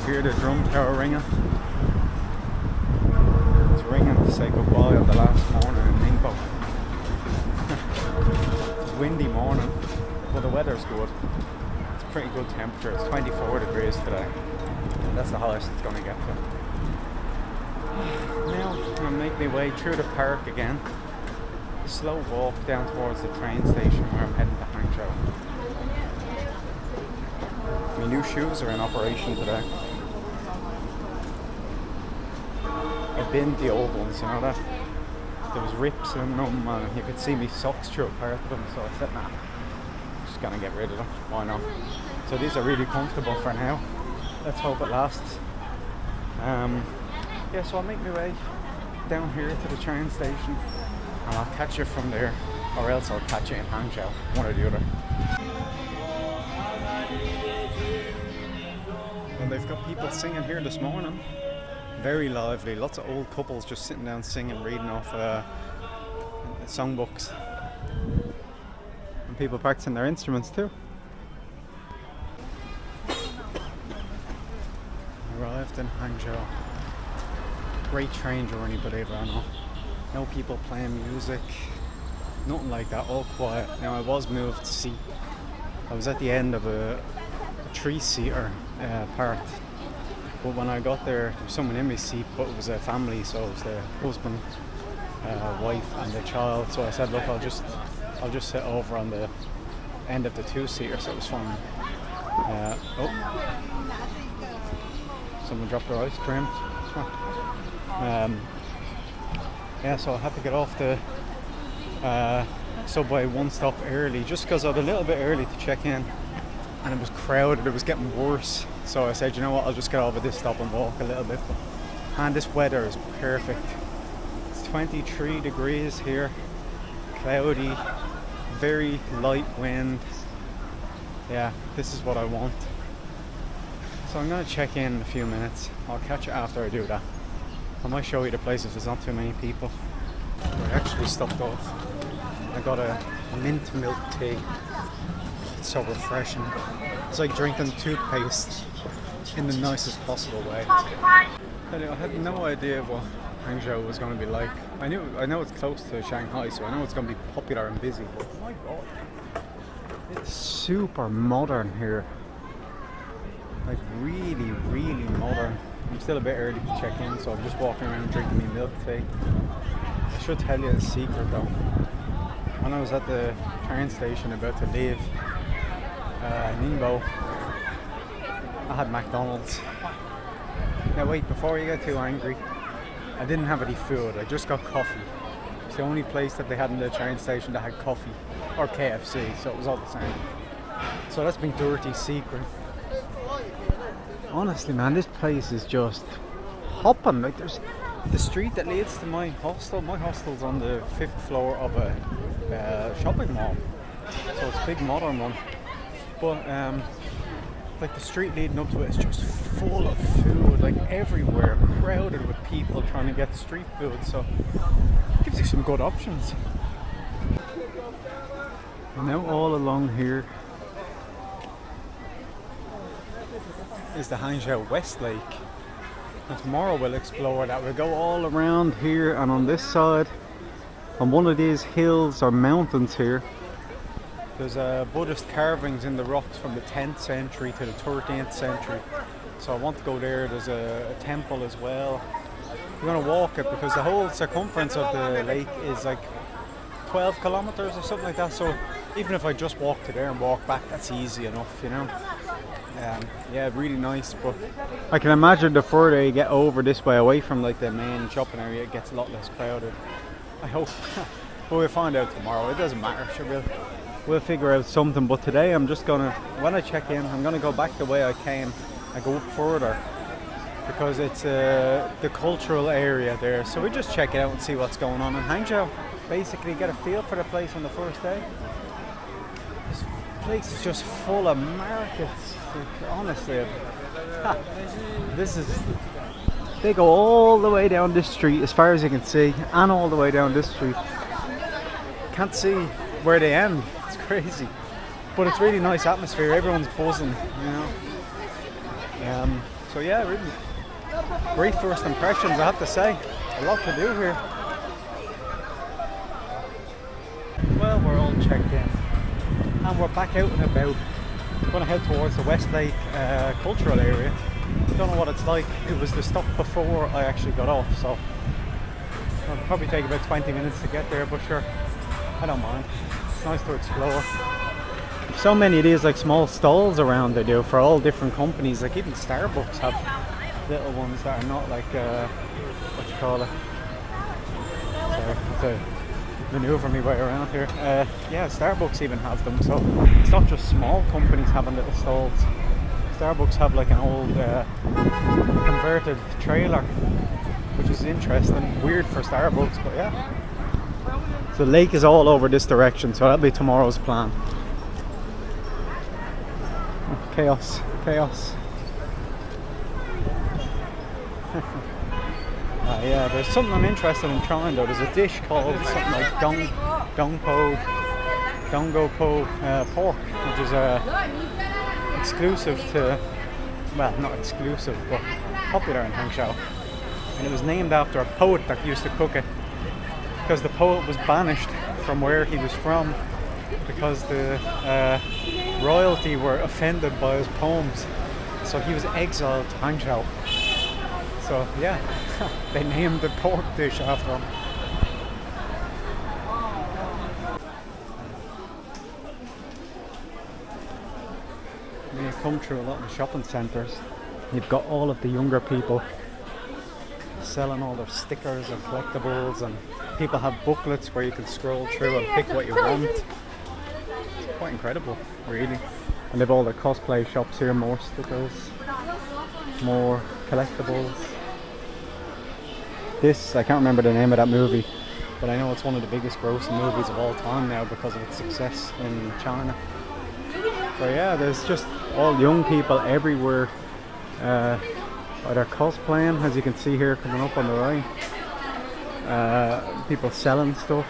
hear the drum tower ringing. It's ringing to say goodbye on the last morning in Ningbo. It's a windy morning, but the weather's good. It's pretty good temperature. It's 24 degrees today. That's the highest it's going to get to. Now I'm going to make my way through the park again. A slow walk down towards the train station where I'm heading to Hangzhou. My new shoes are in operation today. I binned the old ones, you know that? There was rips in them and you could see me socks through a part of them, so I said nah, I'm just gonna get rid of them, why not? So these are really comfortable for now. Let's hope it lasts. Yeah, so I'll make my way down here to the train station and I'll catch you from there, or else I'll catch you in Hangzhou, one or the other. And they've got people singing here this morning. Very lively, lots of old couples just sitting down singing, reading off songbooks. And people practicing their instruments too. Arrived in Hangzhou. Great train journey, believe it or not. No people playing music, nothing like that, all quiet. Now I was moved seat. I was at the end of a three-seater part. But when I got there was someone in my seat, but it was a family, so it was the husband, wife and the child. So I said, look, I'll just sit over on the end of the two-seater, so it was fine. Oh, someone dropped their ice cream. Yeah, so I had to get off the subway one stop early, just because I was a little bit early to check in, and it was crowded, it was getting worse. So I said, you know what, I'll just get over this stop and walk a little bit. And this weather is perfect. It's 23 degrees here, cloudy, very light wind. Yeah, this is what I want. So I'm going to check in a few minutes. I'll catch you after I do that. I might show you the place if there's not too many people. I actually stopped off. I got a mint milk tea. It's so refreshing. It's like drinking toothpaste in the nicest possible way. I had no idea what Hangzhou was going to be like. I know it's close to Shanghai, so I know it's going to be popular and busy, but my god, it's super modern here. Like really, really modern. I'm still a bit early to check in, so I'm just walking around drinking my milk tea. I should tell you a secret though. When I was at the train station about to leave Ningbo, I had McDonald's. Now wait, before you get too angry, I didn't have any food, I just got coffee. It's the only place that they had in the train station that had coffee, or KFC, so it was all the same. So that's my dirty secret. Honestly man, this place is just hopping. Like there's the street that leads to my hostel. My hostel's on the 5th floor of a shopping mall, so it's a big modern one. But like the street leading up to it is just full of food, like everywhere, crowded with people trying to get street food, so it gives you some good options. And now all along here is the Hangzhou West Lake, and tomorrow we'll explore that. We'll go all around here, and on this side, on one of these hills or mountains here, there's Buddhist carvings in the rocks from the 10th century to the 13th century. So I want to go there. There's a temple as well. We're going to walk it because the whole circumference of the lake is like 12 kilometers or something like that. So even if I just walk to there and walk back, that's easy enough, you know. Yeah, really nice, but I can imagine the further you get over this way away from like the main shopping area, it gets a lot less crowded. I hope. But we'll find out tomorrow. It doesn't matter, sure, we'll figure out something. But today I'm just gonna, when I check in, I'm gonna go back the way I came. I go up further because it's the cultural area there, so we just check it out and see what's going on in Hangzhou. Basically get a feel for the place on the first day. This place is just full of markets. Honestly, this is, they go all the way down this street as far as you can see, and all the way down this street. Can't see where they end. It's crazy, but it's really nice atmosphere. Everyone's buzzing, you know. So yeah, really great first impressions, I have to say. A lot to do here. Well, we're all checked in and we're back out and about. Gonna head towards the Westlake cultural area. Don't know what it's like. It was the stop before I actually got off, so it'll probably take about 20 minutes to get there, but sure, I don't mind. It's nice to explore. So many of these like small stalls around they do for all different companies. Like even Starbucks have little ones that are not like what you call it. Sorry, it's a maneuver me way around here. Yeah, Starbucks even have them, so it's not just small companies having little stalls. Starbucks have like an old converted trailer, which is interesting. Weird for Starbucks, but yeah. So the lake is all over this direction, so that'll be tomorrow's plan. Chaos, chaos. Yeah, there's something I'm interested in trying though. There's a dish called something like dongo po pork, which is exclusive to, well, not exclusive, but popular in Hangzhou. And it was named after a poet that used to cook it, because the poet was banished from where he was from because the royalty were offended by his poems, so he was exiled to Hangzhou. So yeah, they named the pork dish after him. When you come through a lot of the shopping centres, you've got all of the younger people selling all their stickers and collectibles, and people have booklets where you can scroll through and pick what you want. It's quite incredible, really. And they've all the cosplay shops here, more stickers, more collectibles. This, I can't remember the name of that movie, but I know it's one of the biggest grossing movies of all time now because of its success in China. So yeah, there's just all young people everywhere, either cosplaying, as you can see here coming up on the right, people selling stuff.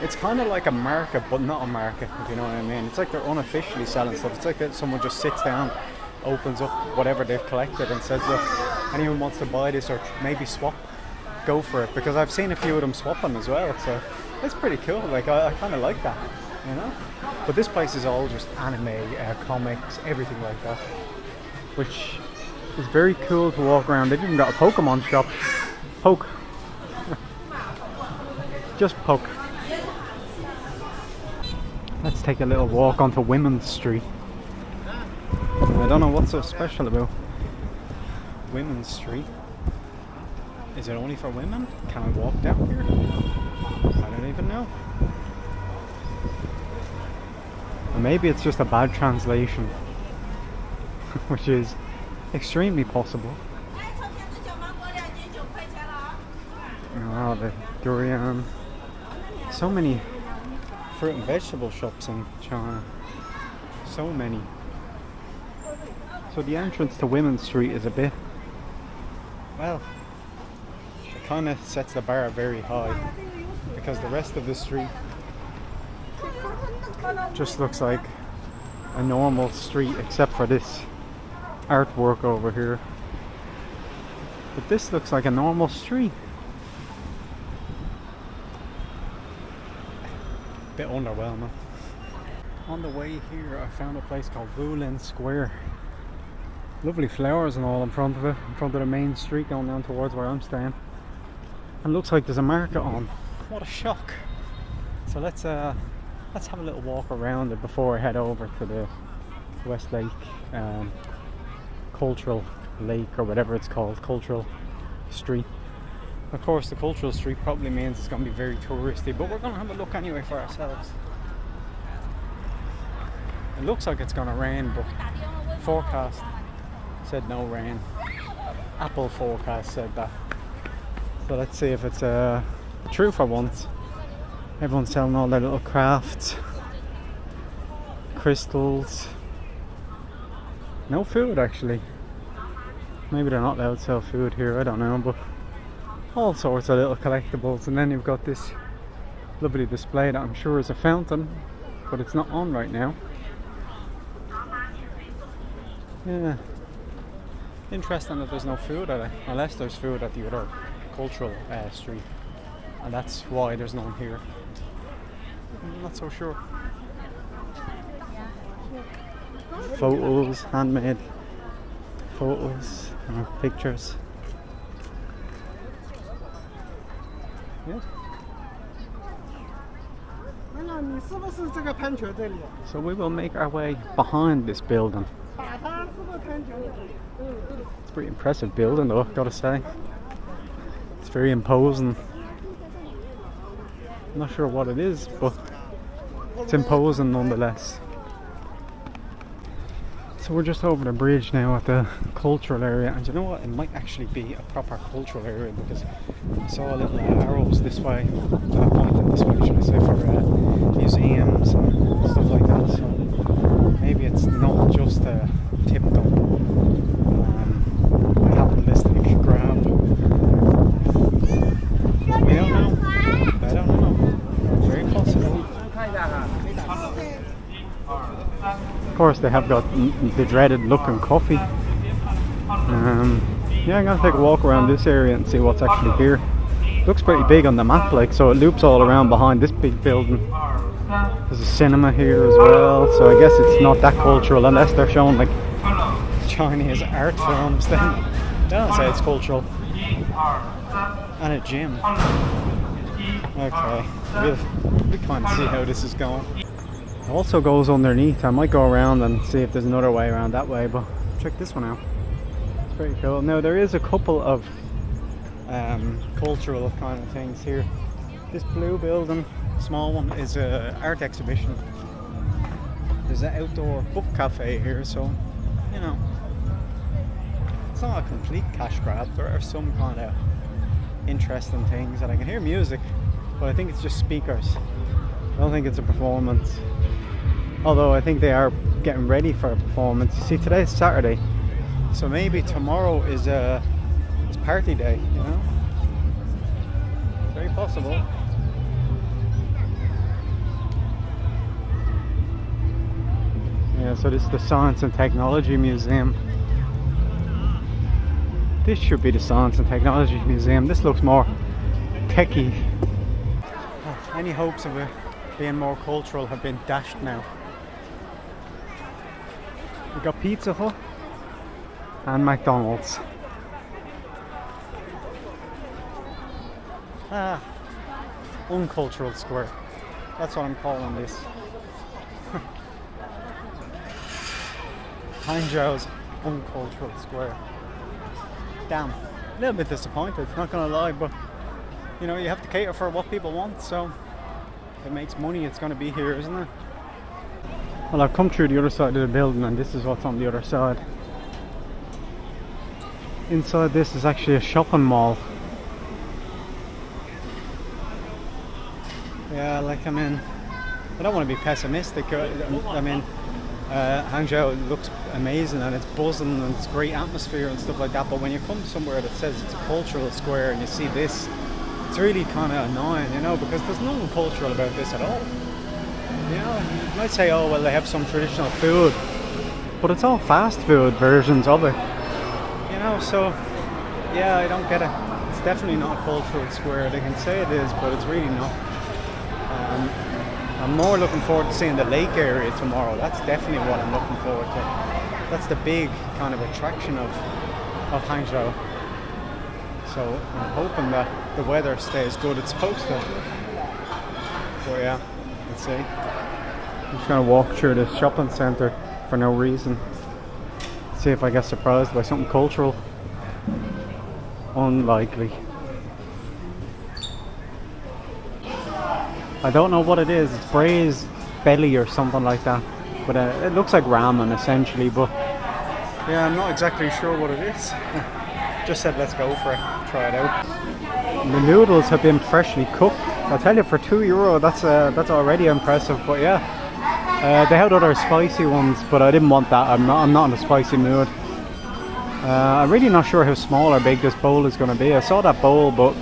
It's kind of like a market, but not a market, if you know what I mean. It's like they're unofficially selling stuff. It's like that someone just sits down, opens up whatever they've collected and says, look, anyone wants to buy this or maybe swap, go for it. Because I've seen a few of them swapping as well, so it's pretty cool. Like I kind of like that, you know. But this place is all just anime, comics, everything like that, which is very cool to walk around. They've even got a Pokemon shop. Poke. Just poke. Let's take a little walk onto Women's Street. I don't know what's so special about Women's Street. Is it only for women? Can I walk down here? I don't even know. Or maybe it's just a bad translation, which is extremely possible. Oh, the durian. So many fruit and vegetable shops in China. So many. So the entrance to Women's Street is a bit, well, it kind of sets the bar very high, because the rest of the street just looks like a normal street except for this artwork over here. But this looks like a normal street. Bit underwhelming. On the way here I found a place called Wulin Square. Lovely flowers and all in front of it, in front of the main street going down towards where I'm staying. And looks like there's a market on. What a shock. So let's have a little walk around it before I head over to the Westlake Cultural Lake, or whatever it's called, Cultural Street. Of course the Cultural Street probably means it's going to be very touristy, but we're going to have a look anyway for ourselves. It looks like it's going to rain, but forecast said no rain. Apple forecast said that. So let's see if it's true for once. Everyone's selling all their little crafts, crystals. No food actually. Maybe they're not allowed to sell food here, I don't know, but all sorts of little collectibles. And then you've got this lovely display that I'm sure is a fountain, but it's not on right now. Yeah, Interesting that there's no food at it, unless there's food at the other cultural street, and that's why there's none here. I'm not so sure. Photos, handmade photos, pictures. Yeah. So we will make our way behind this building. It's a pretty impressive building though, gotta say. It's very imposing. I'm not sure what it is, but it's imposing nonetheless. So we're just over the bridge now at the cultural area, and you know what, it might actually be a proper cultural area because I saw little arrows this way, pointing this way should I say, for museums and stuff like that, so maybe it's not just a typical capitalistic grab. We don't know. I don't know. Very possible. Of course they have got the dreaded looking coffee. Yeah, I'm gonna take a walk around this area and see what's actually here. Looks pretty big on the map, like, so it loops all around behind this big building. There's a cinema here as well, so I guess it's not that cultural unless they're showing like Chinese art films. Then they don't say it's cultural. And a gym. Okay, we'll kind of see how this is going. It also goes underneath. I might go around and see if there's another way around that way, but check this one out. It's pretty cool. Now there is a couple of cultural kind of things here. This blue building, small one, is an art exhibition. There's an outdoor book cafe here, so you know, it's not a complete cash grab. There are some kind of interesting things, and I can hear music, but I think it's just speakers. I don't think it's a performance, although I think they are getting ready for a performance. You see, today's Saturday, so maybe tomorrow is party day, you know? Very possible. Yeah, so this is the Science and Technology Museum. This should be the Science and Technology Museum. This looks more techy. Any hopes of it being more cultural have been dashed now. We got Pizza Hut and McDonald's. Uncultural square. That's what I'm calling this. Hangzhou's uncultural square. Damn, a little bit disappointed, not gonna lie, but you know, you have to cater for what people want, so if it makes money, it's gonna be here, isn't it? Well, I've come through the other side of the building, and this is what's on the other side. Inside this is actually a shopping mall. Yeah, like, I mean, I don't want to be pessimistic. I mean, Hangzhou looks amazing and it's buzzing and it's great atmosphere and stuff like that, but when you come somewhere that says it's a cultural square and you see this, it's really kind of annoying, you know, because there's nothing cultural about this at all. You know, you might say, oh well, they have some traditional food, but it's all fast food versions of it, you know, so yeah, I don't get it. It's definitely not a cultural square. They can say it is, but it's really not. I'm more looking forward to seeing the lake area tomorrow. That's definitely what I'm looking forward to. That's the big kind of attraction of Hangzhou. So I'm hoping that the weather stays good. It's supposed to. So yeah, let's see. I'm just going to walk through this shopping centre for no reason. See if I get surprised by something cultural. Unlikely. I don't know what it is. It's braised belly or something like that, but it looks like ramen essentially, but yeah, I'm not exactly sure what it is. Just said let's go for it, try it out. And the noodles have been freshly cooked. I'll tell you, for €2 that's already impressive. But yeah, they had other spicy ones, but I didn't want that. I'm not in a spicy mood. I'm really not sure how small or big this bowl is going to be. I saw that bowl, but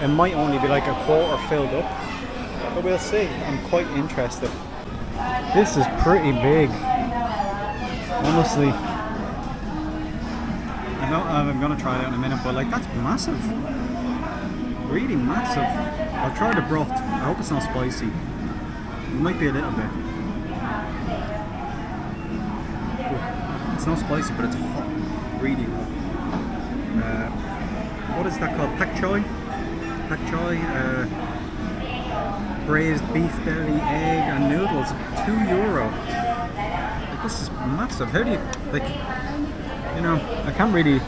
it might only be like a quarter filled up. But we'll see. I'm quite interested. This is pretty big, honestly. No, I'm gonna try it in a minute, but like that's massive. Really massive. I'll try the broth. I hope it's not spicy. It might be a little bit. It's not spicy, but it's hot. Really hot. What is that called? Pak choy? Pak choy, braised beef belly, egg and noodles. €2. Like, this is massive. How do you, like, you know, I can't really,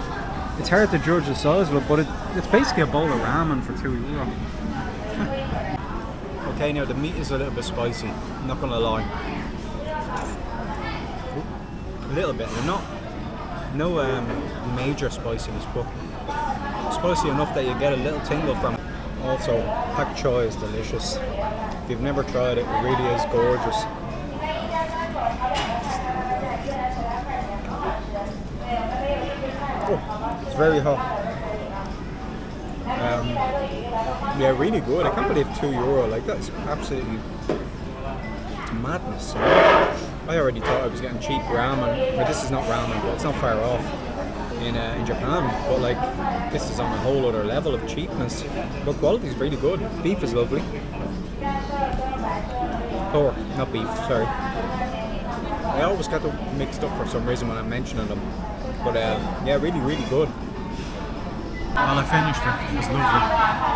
it's hard to judge the size of it, but it's basically a bowl of ramen for €2. Okay, now the meat is a little bit spicy, I'm not gonna lie. A little bit, no major spiciness, but spicy enough that you get a little tingle from it. Also, pak choy is delicious. If you've never tried it, it really is gorgeous. Oh, it's very hot. Yeah, really good. I can't believe €2. Like, that's absolutely, it's madness. I already thought I was getting cheap ramen, but this is not ramen, but it's not far off in Japan. But like, this is on a whole other level of cheapness. But quality is really good. Beef is lovely. Pork, not beef, sorry. I always get them mixed up for some reason when I'm mentioning them. But yeah, really, really good. Well, I finished it. It was lovely.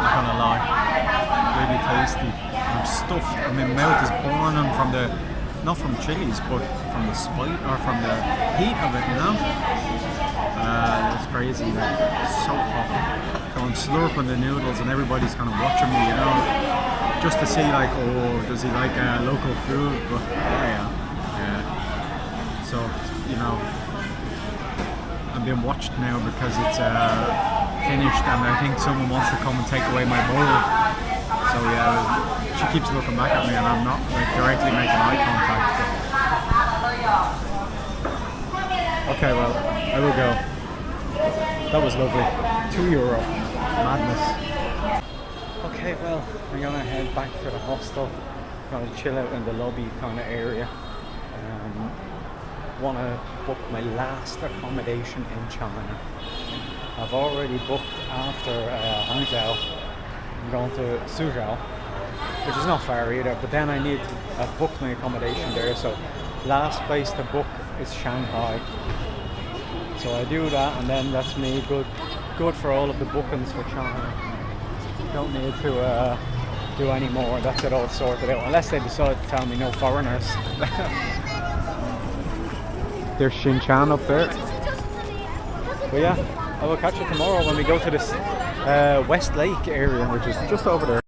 Not gonna lie. Really tasty. I'm stuffed. I mean, my mouth is burning from the, not from chilies, but from the spice or from the heat of it, you know. It's crazy. Like, it's so hot. So I'm slurping the noodles, and everybody's kind of watching me, you know, just to see like, oh, does he like local food? But yeah. So you know, I'm being watched now because it's finished, and I think someone wants to come and take away my bowl. So yeah, she keeps looking back at me, and I'm not like directly making eye contact. But... Okay, well, I will go. That was lovely. €2. Madness. Okay, well, I'm gonna head back for the hostel. I'm gonna chill out in the lobby kind of area. Want to book my last accommodation in China. I've already booked after Hangzhou. I'm going to Suzhou, which is not far either, but then I've booked my accommodation there, so last place to book is Shanghai. So I do that, and then that's me good for all of the bookings for China. Don't need to do any more. That's it all sorted out, unless they decide to tell me no foreigners. There's Shinchan up there. But yeah, I will catch you tomorrow when we go to this West Lake area, which is just over there.